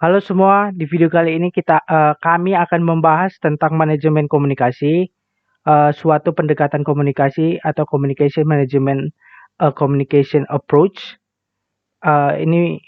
Halo semua, di video kali ini kami akan membahas tentang manajemen komunikasi, suatu pendekatan komunikasi atau communication management, communication approach. Ini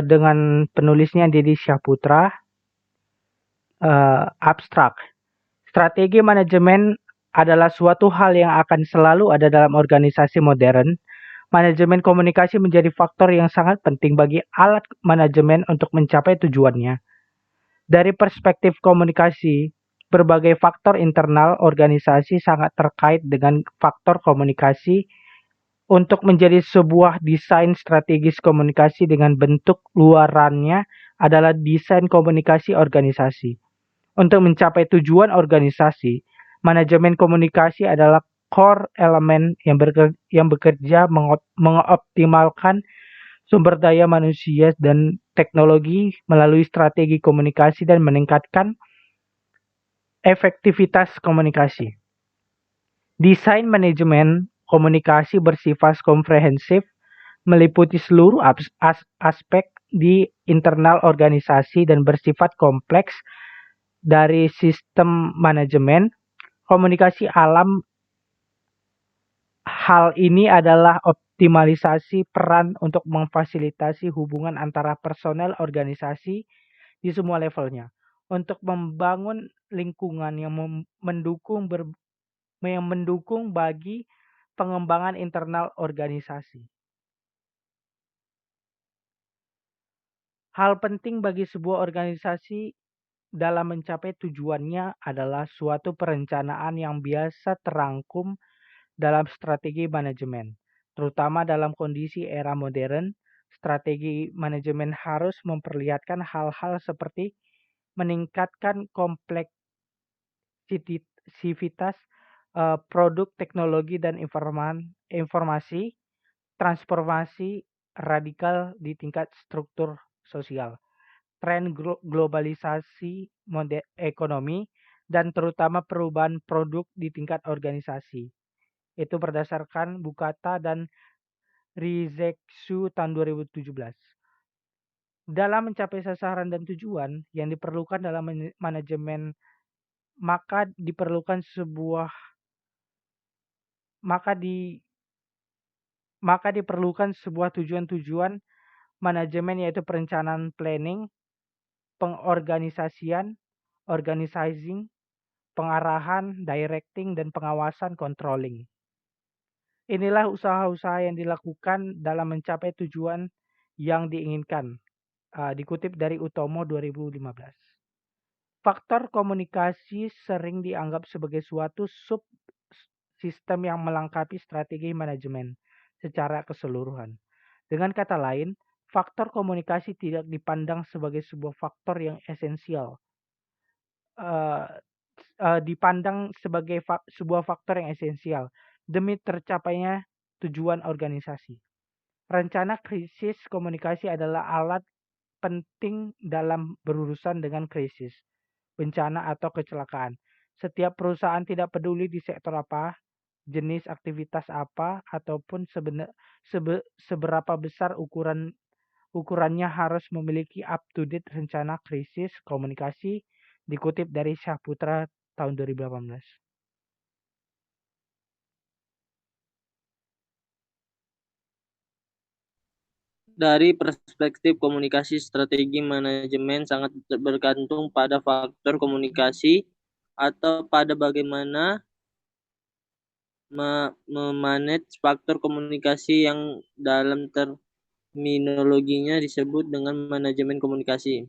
dengan penulisnya Deddy Syahputra. Abstrak. Strategi manajemen adalah suatu hal yang akan selalu ada dalam organisasi modern. Manajemen komunikasi menjadi faktor yang sangat penting bagi alat manajemen untuk mencapai tujuannya. Dari perspektif komunikasi, berbagai faktor internal organisasi sangat terkait dengan faktor komunikasi untuk menjadi sebuah desain strategis komunikasi dengan bentuk luarannya adalah desain komunikasi organisasi. Untuk mencapai tujuan organisasi, manajemen komunikasi adalah core elemen yang bekerja mengoptimalkan sumber daya manusia dan teknologi melalui strategi komunikasi dan meningkatkan efektivitas komunikasi. Desain manajemen komunikasi bersifat komprehensif, meliputi seluruh aspek di internal organisasi dan bersifat kompleks. Dari sistem manajemen komunikasi alam, hal ini adalah optimalisasi peran untuk memfasilitasi hubungan antara personel organisasi di semua levelnya untuk membangun lingkungan yang mendukung bagi pengembangan internal organisasi. Hal penting bagi sebuah organisasi dalam mencapai tujuannya adalah suatu perencanaan yang biasa terangkum dalam strategi manajemen. Terutama dalam kondisi era modern, strategi manajemen harus memperlihatkan hal-hal seperti meningkatkan kompleksivitas produk, teknologi, dan informasi, transformasi radikal di tingkat struktur sosial, tren globalisasi ekonomi, dan terutama perubahan produk di tingkat organisasi. Itu berdasarkan Bukata dan Rizeksu tahun 2017. Dalam mencapai sasaran dan tujuan yang diperlukan dalam manajemen, maka diperlukan sebuah maka di maka diperlukan sebuah tujuan-tujuan manajemen, yaitu perencanaan planning, pengorganisasian, organizing, pengarahan, directing, dan pengawasan controlling. Inilah usaha-usaha yang dilakukan dalam mencapai tujuan yang diinginkan. Dikutip dari Utomo 2015. Faktor komunikasi sering dianggap sebagai suatu subsistem yang melengkapi strategi manajemen secara keseluruhan. Dengan kata lain, faktor komunikasi tidak dipandang sebagai sebuah faktor yang esensial, dipandang sebagai sebuah faktor yang esensial demi tercapainya tujuan organisasi. Rencana krisis komunikasi adalah alat penting dalam berurusan dengan krisis, bencana, atau kecelakaan. Setiap perusahaan, tidak peduli di sektor apa, jenis aktivitas apa, ataupun seberapa besar ukurannya, harus memiliki up-to-date rencana krisis komunikasi, dikutip dari Syahputra tahun 2018. Dari perspektif komunikasi, strategi manajemen sangat bergantung pada faktor komunikasi atau pada bagaimana memanage faktor komunikasi yang dalam terminologinya disebut dengan manajemen komunikasi.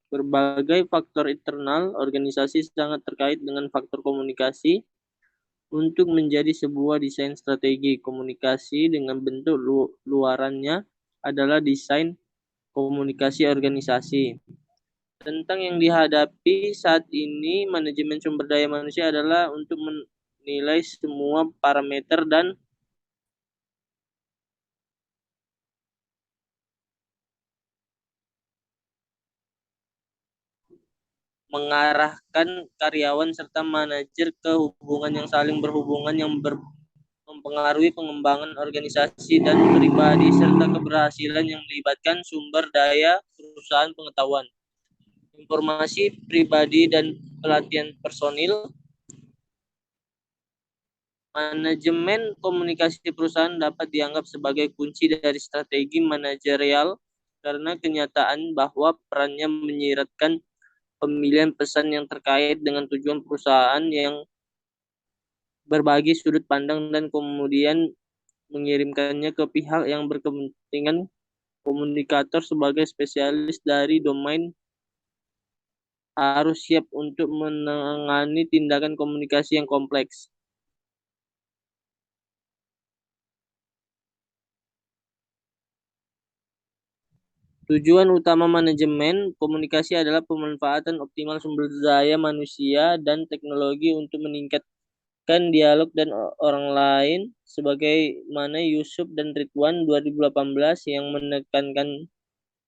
Berbagai faktor internal organisasi sangat terkait dengan faktor komunikasi untuk menjadi sebuah desain strategi komunikasi dengan bentuk luarannya adalah desain komunikasi organisasi. Tentang yang dihadapi saat ini, manajemen sumber daya manusia adalah untuk menilai semua parameter dan mengarahkan karyawan serta manajer ke hubungan yang saling berhubungan yang mempengaruhi pengembangan organisasi dan pribadi, serta keberhasilan yang melibatkan sumber daya perusahaan pengetahuan, informasi pribadi, dan pelatihan personil. Manajemen komunikasi perusahaan dapat dianggap sebagai kunci dari strategi manajerial karena kenyataan bahwa perannya menyiratkan pemilihan pesan yang terkait dengan tujuan perusahaan yang berbagi sudut pandang dan kemudian mengirimkannya ke pihak yang berkepentingan. Komunikator sebagai spesialis dari domain harus siap untuk menangani tindakan komunikasi yang kompleks. Tujuan utama manajemen komunikasi adalah pemanfaatan optimal sumber daya manusia dan teknologi untuk meningkatkan dialog dan orang lain, sebagaimana Yusuf dan Ridwan 2018 yang menekankan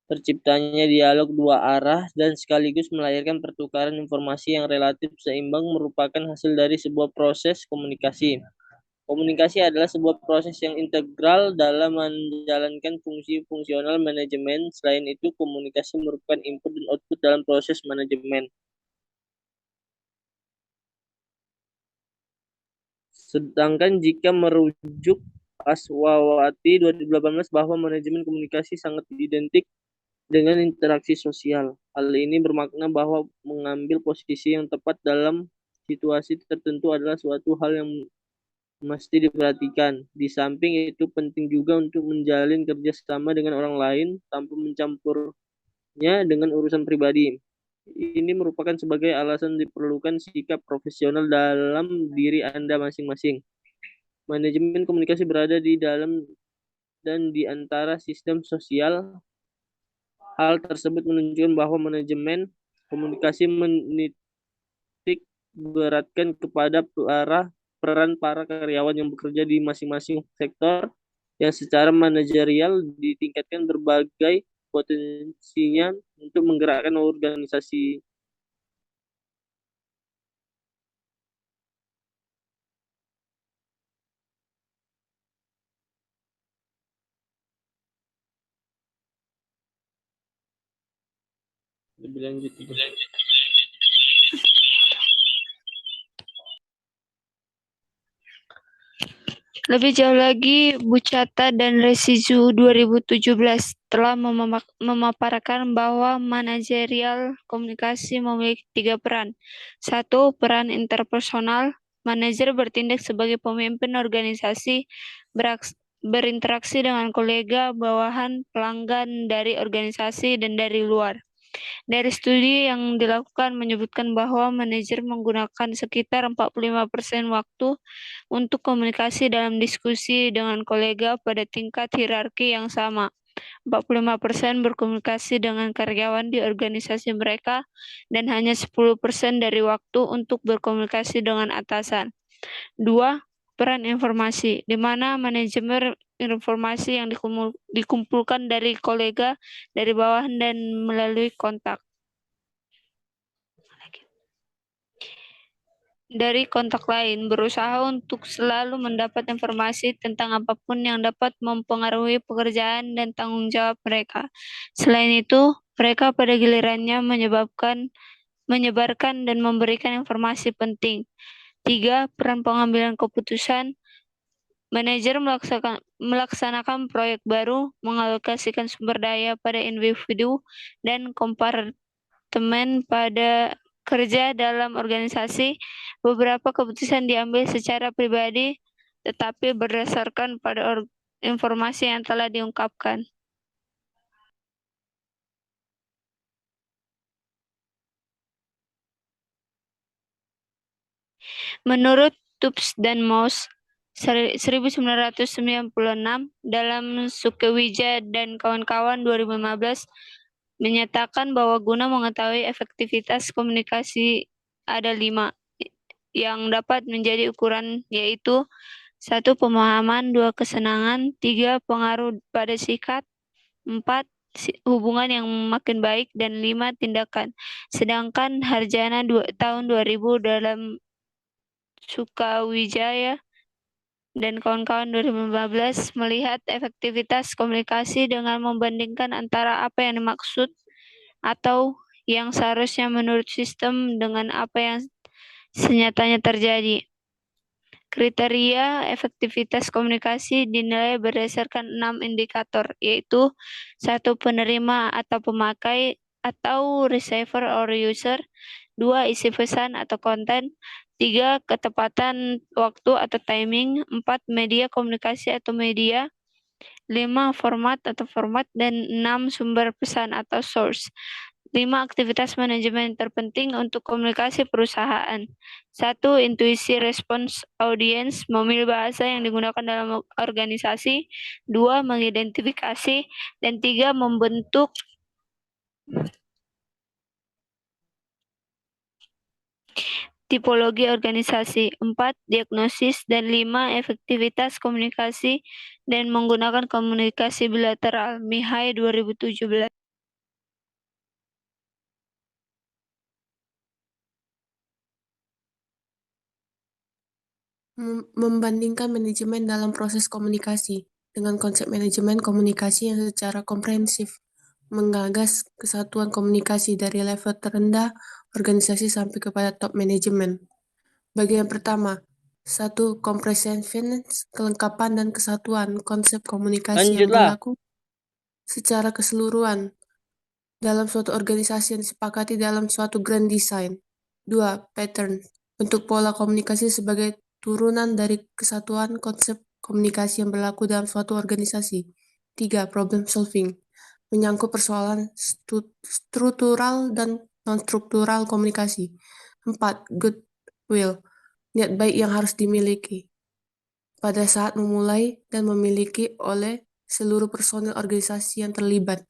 terciptanya dialog dua arah dan sekaligus melahirkan pertukaran informasi yang relatif seimbang merupakan hasil dari sebuah proses komunikasi. Komunikasi adalah sebuah proses yang integral dalam menjalankan fungsi fungsional manajemen. Selain itu, komunikasi merupakan input dan output dalam proses manajemen. Sedangkan jika merujuk Aswawati 2018 bahwa manajemen komunikasi sangat identik dengan interaksi sosial. Hal ini bermakna bahwa mengambil posisi yang tepat dalam situasi tertentu adalah suatu hal yang mesti diperhatikan. Di samping itu penting juga untuk menjalin kerjasama dengan orang lain tanpa mencampurnya dengan urusan pribadi. Ini merupakan sebagai alasan diperlukan sikap profesional dalam diri Anda masing-masing. Manajemen komunikasi berada di dalam dan di antara sistem sosial. Hal tersebut menunjukkan bahwa manajemen komunikasi menitik beratkan kepada peran para karyawan yang bekerja di masing-masing sektor yang secara manajerial ditingkatkan berbagai potensinya untuk menggerakkan organisasi. Lebih lanjut itu. Lebih jauh lagi, Buchata dan Resizu 2017 telah memaparkan bahwa manajerial komunikasi memiliki 3 peran. 1. Peran interpersonal. Manajer bertindak sebagai pemimpin organisasi, berinteraksi dengan kolega, bawahan, pelanggan dari organisasi dan dari luar. Dari studi yang dilakukan menyebutkan bahwa manajer menggunakan sekitar 45% waktu untuk komunikasi dalam diskusi dengan kolega pada tingkat hierarki yang sama. 45% berkomunikasi dengan karyawan di organisasi mereka dan hanya 10% dari waktu untuk berkomunikasi dengan atasan. 2. Peran informasi, di mana manajemen informasi yang dikumpulkan dari kolega, dari bawahan, dan melalui kontak. Dari kontak lain, berusaha untuk selalu mendapat informasi tentang apapun yang dapat mempengaruhi pekerjaan dan tanggung jawab mereka. Selain itu, mereka pada gilirannya menyebarkan dan memberikan informasi penting. 3. Peran pengambilan keputusan. Manajer melaksanakan proyek baru, mengalokasikan sumber daya pada individu dan kompartemen pada kerja dalam organisasi. Beberapa keputusan diambil secara pribadi, tetapi berdasarkan pada informasi yang telah diungkapkan. Menurut Tubbs dan Moss, 1996 dalam Sukewija dan kawan-kawan 2015 menyatakan bahwa guna mengetahui efektivitas komunikasi ada 5 yang dapat menjadi ukuran, yaitu 1. Pemahaman, 2. Kesenangan, 3. Pengaruh pada sikap, 4. Hubungan yang makin baik, dan 5. Tindakan. Sedangkan Harjana tahun 2000 dalam Sukawijaya dan kawan-kawan 2015 melihat efektivitas komunikasi dengan membandingkan antara apa yang dimaksud atau yang seharusnya menurut sistem dengan apa yang senyatanya terjadi. Kriteria efektivitas komunikasi dinilai berdasarkan 6 indikator, yaitu 1. Penerima atau pemakai atau receiver or user, 2. Isi pesan atau konten, 3. Ketepatan waktu atau timing, 4. Media komunikasi atau media, 5. Format atau format, dan 6. Sumber pesan atau source. 5 aktivitas manajemen terpenting untuk komunikasi perusahaan. 1. Intuisi respons audiens, memilih bahasa yang digunakan dalam organisasi. 2. Mengidentifikasi. Dan 3. Membentuk tipologi organisasi. 4. Diagnosis. Dan 5. Efektivitas komunikasi dan menggunakan komunikasi bilateral. Mihai 2017. Membandingkan manajemen dalam proses komunikasi dengan konsep manajemen komunikasi yang secara komprehensif, menggagas kesatuan komunikasi dari level terendah organisasi sampai kepada top manajemen. Bagian pertama, 1. Comprehensiveness, kelengkapan dan kesatuan konsep komunikasi yang Lanjutlah. berlaku secara keseluruhan dalam suatu organisasi yang disepakati dalam suatu grand design. 2. Pattern, bentuk pola komunikasi sebagai turunan dari kesatuan konsep komunikasi yang berlaku dalam suatu organisasi. 3. Problem solving, menyangkut persoalan struktural dan non-struktural komunikasi. 4. Goodwill, niat baik yang harus dimiliki pada saat memulai dan memiliki oleh seluruh personil organisasi yang terlibat.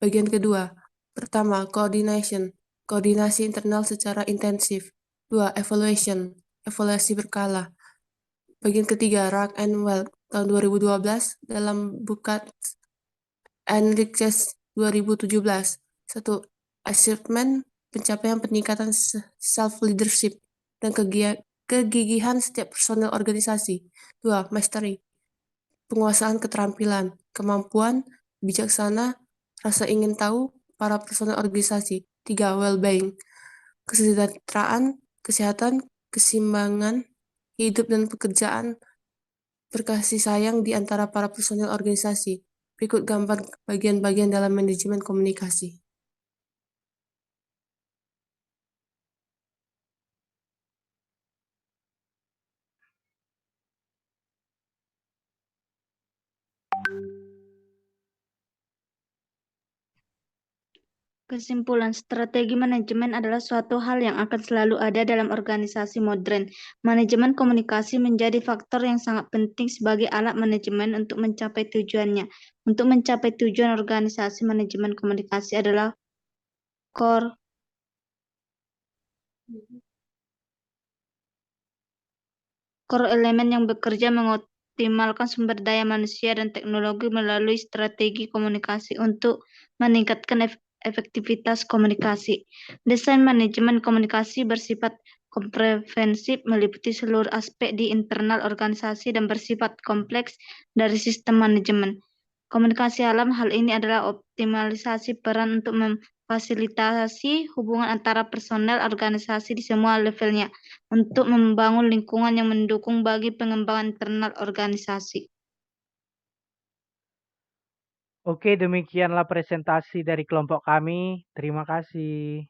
Bagian kedua. Pertama, coordination, koordinasi internal secara intensif. 2. Evaluation, evaluasi berkala. Bagian ketiga, Rag and Well, tahun 2012 dalam buku Enriquez 2017. 1. Achievement, pencapaian peningkatan self-leadership dan kegigihan setiap personel organisasi. 2. Mastery, penguasaan keterampilan, kemampuan, bijaksana, rasa ingin tahu para personel organisasi. 3. Well-being, kesejahteraan, kesehatan, keseimbangan hidup dan pekerjaan, berkasih sayang di antara para personel organisasi. Berikut gambar bagian-bagian dalam manajemen komunikasi. Kesimpulan, strategi manajemen adalah suatu hal yang akan selalu ada dalam organisasi modern. Manajemen komunikasi menjadi faktor yang sangat penting sebagai alat manajemen untuk mencapai tujuannya. Untuk mencapai tujuan organisasi, manajemen komunikasi adalah core elemen yang bekerja mengoptimalkan sumber daya manusia dan teknologi melalui strategi komunikasi untuk meningkatkan efektivitas komunikasi. Desain manajemen komunikasi bersifat komprehensif, meliputi seluruh aspek di internal organisasi dan bersifat kompleks dari sistem manajemen. Komunikasi dalam hal ini adalah optimalisasi peran untuk memfasilitasi hubungan antara personel organisasi di semua levelnya untuk membangun lingkungan yang mendukung bagi pengembangan internal organisasi. Oke, demikianlah presentasi dari kelompok kami. Terima kasih.